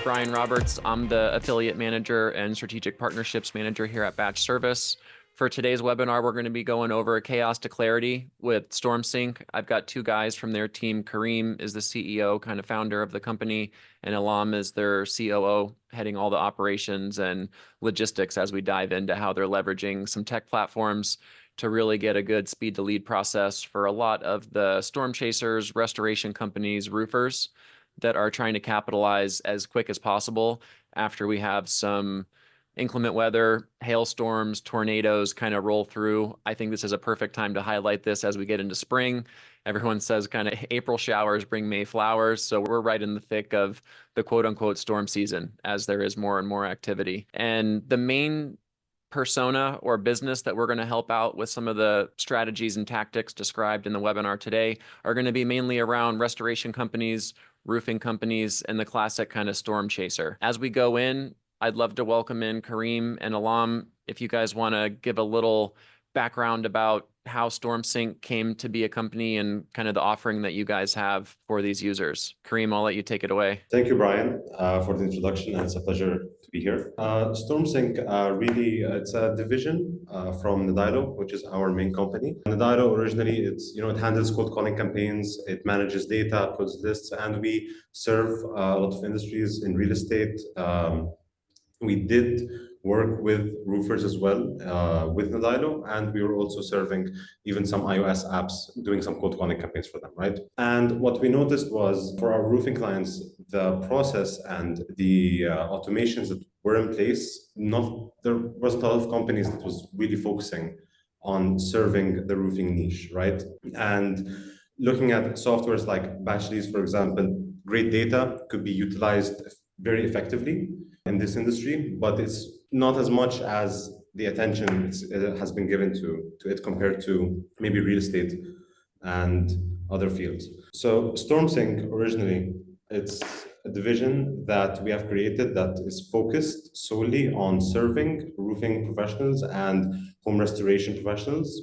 Brian Roberts. I'm the affiliate manager and strategic partnerships manager here at BatchService. For today's webinar, we're going to be going over chaos to clarity with StormSync. I've got two guys from their team. Kareem is the CEO, kind of founder of the company, and Alam is their COO, heading all the operations and logistics as we dive into how they're leveraging some tech platforms to really get a good speed to lead process for a lot of the storm chasers, restoration companies, roofers that are trying to capitalize as quick as possible after we have some inclement weather, hailstorms, tornadoes kind of roll through. I think this is a perfect time to highlight this as we get into spring. Everyone says kind of April showers bring May flowers. So we're right in the thick of the quote unquote storm season as there is more and more activity. And the main persona or business that we're going to help out with some of the strategies and tactics described in the webinar today are going to be mainly around restoration companies, roofing companies, and the classic kind of storm chaser. As we go in, I'd love to welcome in Kareem and Alam. If you guys want to give a little background about how StormSync came to be a company and kind of the offering that you guys have for these users. Kareem, I'll let you take it away. Thank you, Brian, for the introduction, and it's a pleasure to be here. StormSync really, it's a division from Nidilo, which is our main company. Nidilo originally, it handles cold calling campaigns, it manages data, puts lists, and we serve a lot of industries in real estate. We did work with roofers as well with Nidilo, and we were also serving even some iOS apps, doing some cold calling campaigns for them, right? And what we noticed was for our roofing clients, the process and the automations that were in place, there wasn't a lot of companies that was really focusing on serving the roofing niche, right? And looking at softwares like BatchTV, for example, great data could be utilized very effectively in this industry, but it's not as much as the attention it has been given to it compared to maybe real estate and other fields. So StormSync originally, it's a division that we have created that is focused solely on serving roofing professionals and home restoration professionals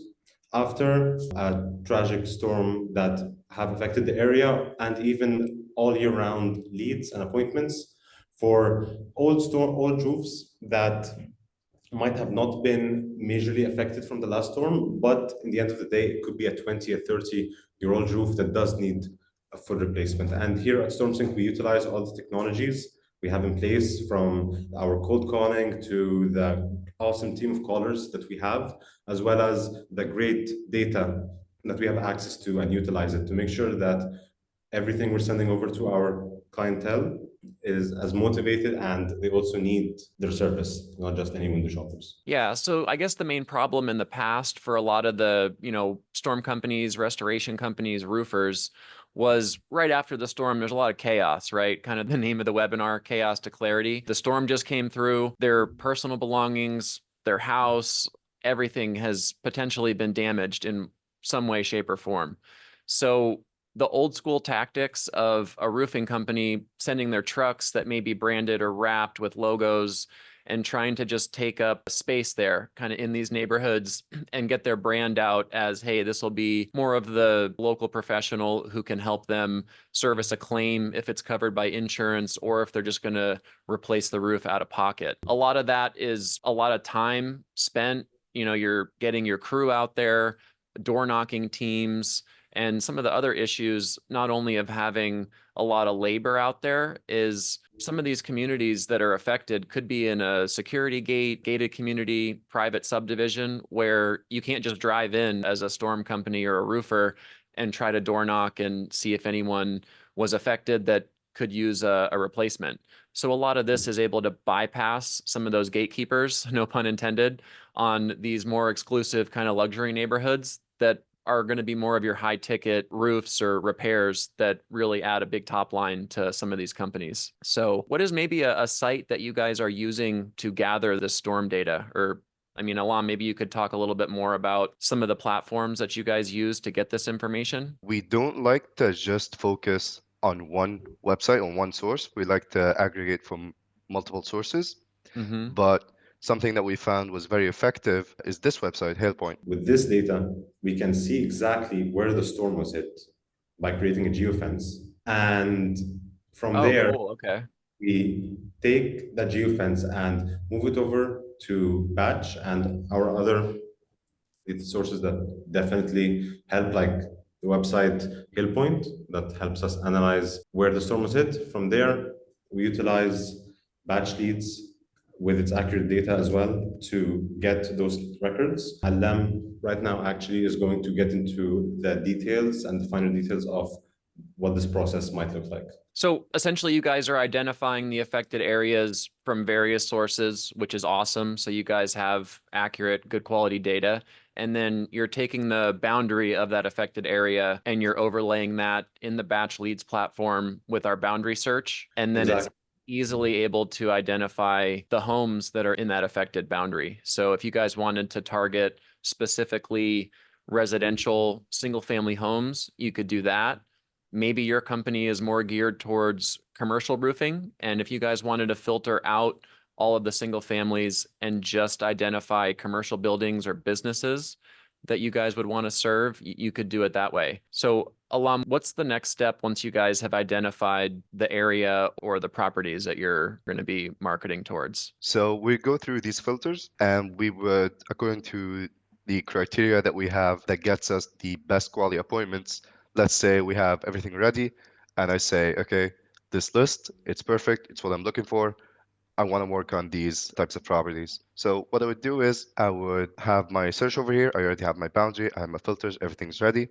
after a tragic storm that have affected the area, and even all year round leads and appointments for old roofs that might have not been majorly affected from the last storm, but in the end of the day, it could be a 20 or 30-year-old roof that does need a full replacement. And here at StormSync, we utilize all the technologies we have in place, from our cold calling to the awesome team of callers that we have, as well as the great data that we have access to and utilize it to make sure that everything we're sending over to our clientele is as motivated, and they also need their service, not just any window shoppers. Yeah, so I guess the main problem in the past for a lot of the, storm companies, restoration companies, roofers was right after the storm, there's a lot of chaos, right? Kind of the name of the webinar, chaos to clarity. The storm just came through, their personal belongings, their house, everything has potentially been damaged in some way, shape, or form. So the old school tactics of a roofing company sending their trucks that may be branded or wrapped with logos and trying to just take up space there kind of in these neighborhoods and get their brand out as, hey, this will be more of the local professional who can help them service a claim if it's covered by insurance, or if they're just going to replace the roof out of pocket. A lot of that is a lot of time spent. You're getting your crew out there, door knocking teams, and some of the other issues, not only of having a lot of labor out there, is some of these communities that are affected could be in a security gated community, private subdivision, where you can't just drive in as a storm company or a roofer and try to door knock and see if anyone was affected that could use a replacement. So a lot of this is able to bypass some of those gatekeepers, no pun intended, on these more exclusive kind of luxury neighborhoods that are going to be more of your high ticket roofs or repairs that really add a big top line to some of these companies. So what is maybe a site that you guys are using to gather the storm data? Or, Alam, maybe you could talk a little bit more about some of the platforms that you guys use to get this information. We don't like to just focus on one website, on one source. We like to aggregate from multiple sources. But something that we found was very effective is this website, Hailpoint. With this data, we can see exactly where the storm was hit by creating a geofence. And from there, cool. Okay. we take that geofence and move it over to Batch and our other sources that definitely help, like the website Hillpoint, that helps us analyze where the storm was hit. From there, we utilize Batch leads with its accurate data as well to get those records. Alam right now actually is going to get into the details and the finer details of what this process might look like. So essentially, you guys are identifying the affected areas from various sources, which is awesome. So you guys have accurate, good quality data. And then you're taking the boundary of that affected area and you're overlaying that in the Batch Leads platform with our boundary search. And then it's easily able to identify the homes that are in that affected boundary. So if you guys wanted to target specifically residential single-family homes, you could do that. Maybe your company is more geared towards commercial roofing. And if you guys wanted to filter out all of the single families and just identify commercial buildings or businesses that you guys would want to serve, you could do it that way. So Alam, what's the next step once you guys have identified the area or the properties that you're going to be marketing towards? So we go through these filters and we would, according to the criteria that we have that gets us the best quality appointments, let's say we have everything ready and I say, okay, this list, it's perfect. It's what I'm looking for. I want to work on these types of properties. So what I would do is I would have my search over here. I already have my boundary. I have my filters. Everything's ready.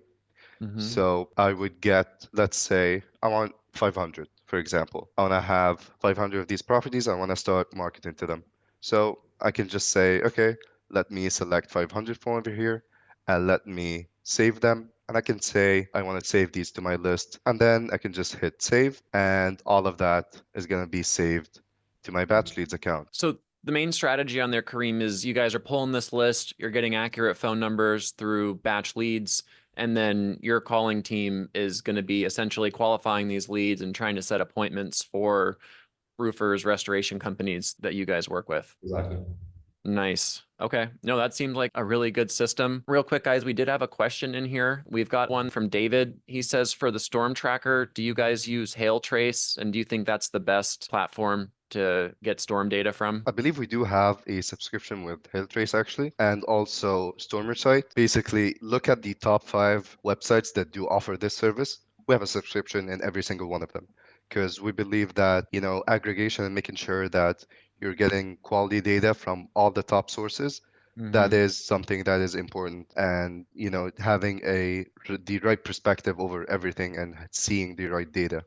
So I would get, let's say, I want 500, for example. I want to have 500 of these properties. I want to start marketing to them. So I can just say, okay, let me select 500 from over here and let me save them. And I can say, I want to save these to my list. And then I can just hit save. And all of that is going to be saved to my Batch Leads account. So the main strategy on there, Kareem, is you guys are pulling this list, you're getting accurate phone numbers through Batch Leads, and then your calling team is going to be essentially qualifying these leads and trying to set appointments for roofers, restoration companies that you guys work with. Exactly. Nice. Okay. No, that seems like a really good system. Real quick, guys, we did have a question in here. We've got one from David. He says, for the storm tracker, do you guys use Hail Trace? And do you think that's the best platform to get storm data from? I believe we do have a subscription with Hailtrace actually, and also StormSync. Basically, look at the top 5 websites that do offer this service. We have a subscription in every single one of them because we believe that, you know, aggregation and making sure that you're getting quality data from all the top sources, that is something that is important. And, you know, having the right perspective over everything and seeing the right data.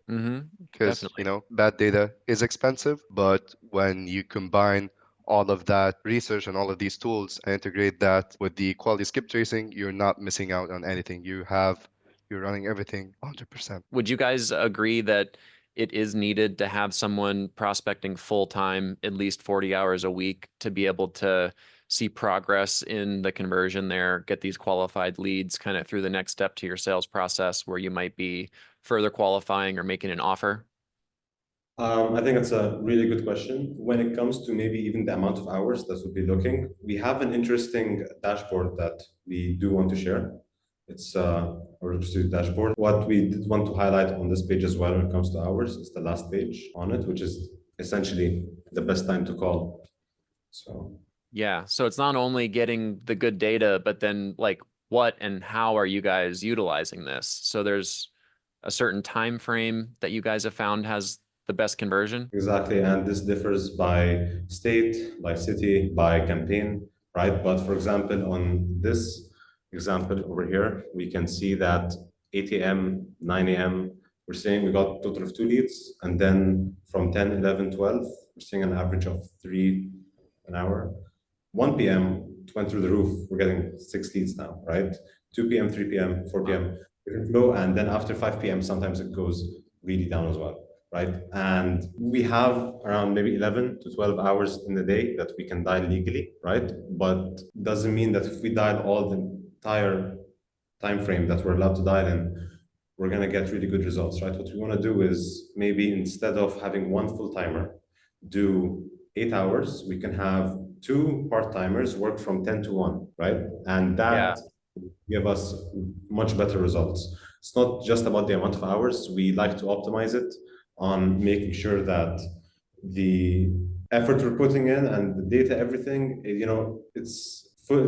Because, you know, bad data is expensive, but when you combine all of that research and all of these tools and integrate that with the quality skip tracing, you're not missing out on anything. You're running everything 100%. Would you guys agree that it is needed to have someone prospecting full time, at least 40 hours a week, to be able to see progress in the conversion there, get these qualified leads kind of through the next step to your sales process where you might be further qualifying or making an offer? I think it's a really good question. When it comes to maybe even the amount of hours that we'll be looking, we have an interesting dashboard that we do want to share. It's a registered dashboard. What we did want to highlight on this page as well when it comes to hours is the last page on it, which is essentially the best time to call. So yeah, so it's not only getting the good data, but then like what and how are you guys utilizing this? So there's a certain time frame that you guys have found has the best conversion? Exactly, and this differs by state, by city, by campaign, right? But for example, on this example over here, we can see that 8 a.m., 9 a.m., we're saying we got a total of 2 leads, and then from 10, 11, 12, we're seeing an average of 3 an hour. 1 p.m. it went through the roof, we're getting 6 leads now, right? 2 p.m., 3 p.m., 4 p.m., different flow, and then after 5 p.m., sometimes it goes really down as well. Right. And we have around maybe 11 to 12 hours in the day that we can dial legally, right? But doesn't mean that if we dial all the entire time frame that we're allowed to dial in, we're going to get really good results, right? What we want to do is maybe instead of having one full timer do 8 hours, we can have 2 part-timers work from 10 to 1, right? And that give us much better results. It's not just about the amount of hours. We like to optimize it on making sure that the effort we're putting in and the data, everything, it's full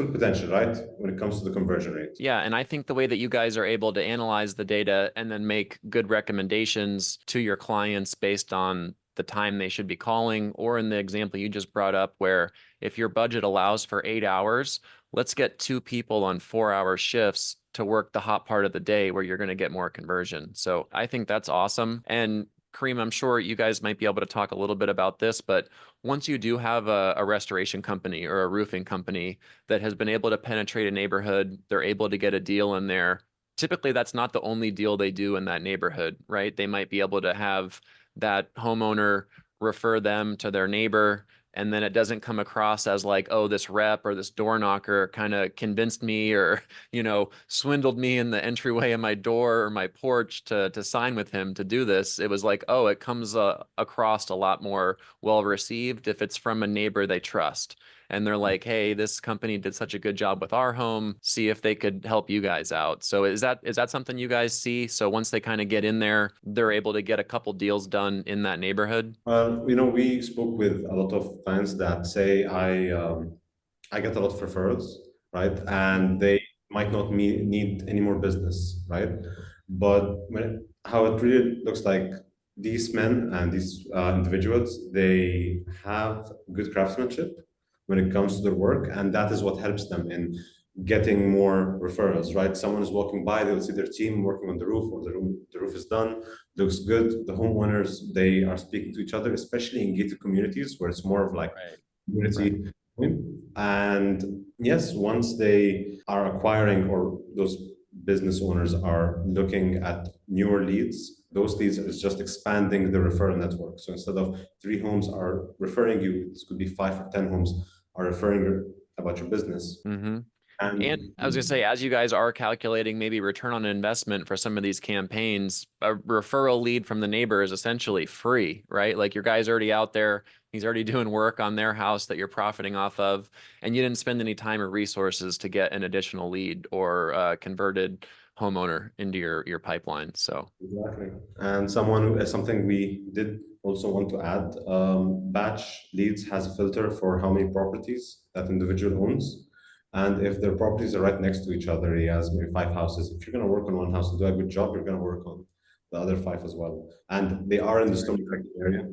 potential, right? When it comes to the conversion rate. Yeah, and I think the way that you guys are able to analyze the data and then make good recommendations to your clients based on the time they should be calling, or in the example you just brought up, where if your budget allows for 8 hours, let's get 2 people on 4-hour shifts to work the hot part of the day where you're going to get more conversion. So I think that's awesome. And Kareem, I'm sure you guys might be able to talk a little bit about this, but once you do have a restoration company or a roofing company that has been able to penetrate a neighborhood, they're able to get a deal in there. Typically, that's not the only deal they do in that neighborhood, right? They might be able to have that homeowner refer them to their neighbor, and then it doesn't come across as like, oh, this rep or this door knocker kind of convinced me or, swindled me in the entryway of my door or my porch to sign with him to do this. It was like, oh, it comes across a lot more well received if it's from a neighbor they trust. And they're like, hey, this company did such a good job with our home. See if they could help you guys out. So is that something you guys see? So once they kind of get in there, they're able to get a couple deals done in that neighborhood? We spoke with a lot of clients that say I get a lot of referrals, right? And they might not need any more business, right? But how it really looks like, these men and these individuals, they have good craftsmanship when it comes to their work, and that is what helps them in getting more referrals, right? Someone is walking by, they'll see their team working on the roof, or the roof is done, looks good. The homeowners, they are speaking to each other, especially in gated communities where it's more of like Right. community. And yes, once they are acquiring, or those business owners are looking at newer leads, those leads is just expanding the referral network. So instead of 3 homes are referring you, this could be 5 or 10 homes are referring about your business. Mm-hmm. And And I was gonna say, as you guys are calculating maybe return on investment for some of these campaigns, a referral lead from the neighbor is essentially free, right? Like your guy's already out there, he's already doing work on their house that you're profiting off of, and you didn't spend any time or resources to get an additional lead or converted homeowner into your pipeline. So exactly. And something we did also want to add, Batch Leads has a filter for how many properties that individual owns. And if their properties are right next to each other, he has maybe 5 houses. If you're going to work on one house and do a good job, you're going to work on the other 5 as well. And they are in the StormSync area.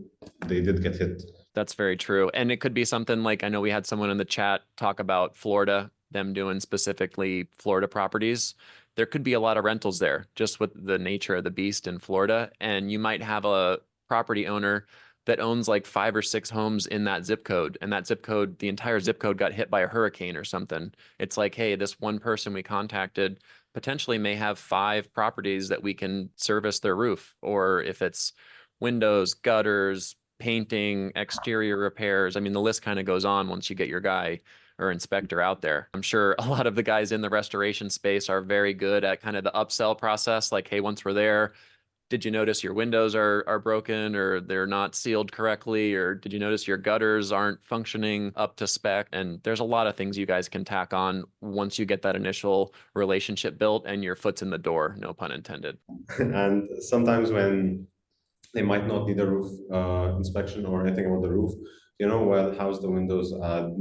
They did get hit. that's very true. And it could be something like, I know we had someone in the chat talk about Florida, them doing specifically Florida properties. There could be a lot of rentals there just with the nature of the beast in Florida. And you might have a property owner that owns like 5 or 6 homes in that zip code. And that zip code, the entire zip code got hit by a hurricane or something. It's like, hey, this one person we contacted potentially may have 5 properties that we can service their roof. Or if it's windows, gutters, painting, exterior repairs. I mean, the list kind of goes on once you get your guy or inspector out there. I'm sure a lot of the guys in the restoration space are very good at kind of the upsell process. Like, hey, once we're there, did you notice your windows are broken or they're not sealed correctly? Or did you notice your gutters aren't functioning up to spec? And there's a lot of things you guys can tack on once you get that initial relationship built and your foot's in the door, no pun intended. And sometimes when they might not need a roof inspection or anything about the roof. Well, how's the windows?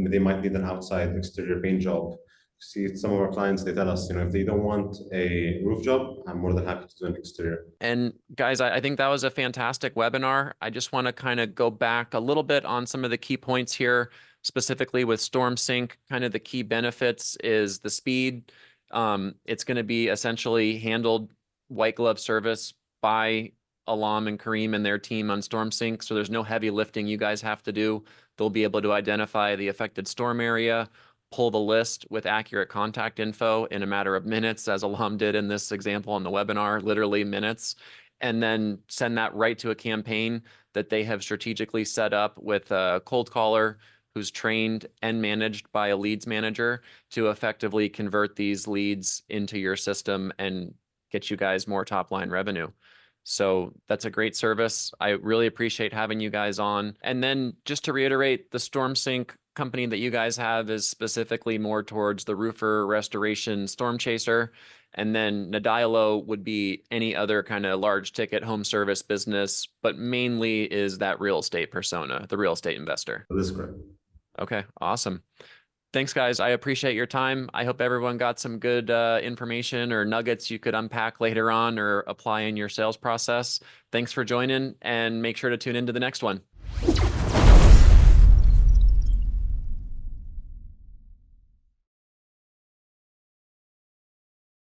They might need an outside exterior paint job. See, some of our clients, they tell us, if they don't want a roof job, I'm more than happy to do an exterior. And guys, I think that was a fantastic webinar. I just want to kind of go back a little bit on some of the key points here, specifically with StormSync. Kind of the key benefits is the speed. It's going to be essentially handled white glove service by Alam and Kareem and their team on StormSync. So there's no heavy lifting you guys have to do. They'll be able to identify the affected storm area, pull the list with accurate contact info in a matter of minutes, as Alam did in this example on the webinar, literally minutes, and then send that right to a campaign that they have strategically set up with a cold caller who's trained and managed by a leads manager to effectively convert these leads into your system and get you guys more top line revenue. So that's a great service. I really appreciate having you guys on. And then just to reiterate, the StormSync company that you guys have is specifically more towards the roofer restoration storm chaser. And then Nidilo would be any other kind of large ticket home service business, but mainly is that real estate persona, the real estate investor. That is correct. Okay, awesome. Thanks, guys. I appreciate your time. I hope everyone got some good information or nuggets you could unpack later on or apply in your sales process. Thanks for joining, and make sure to tune into the next one.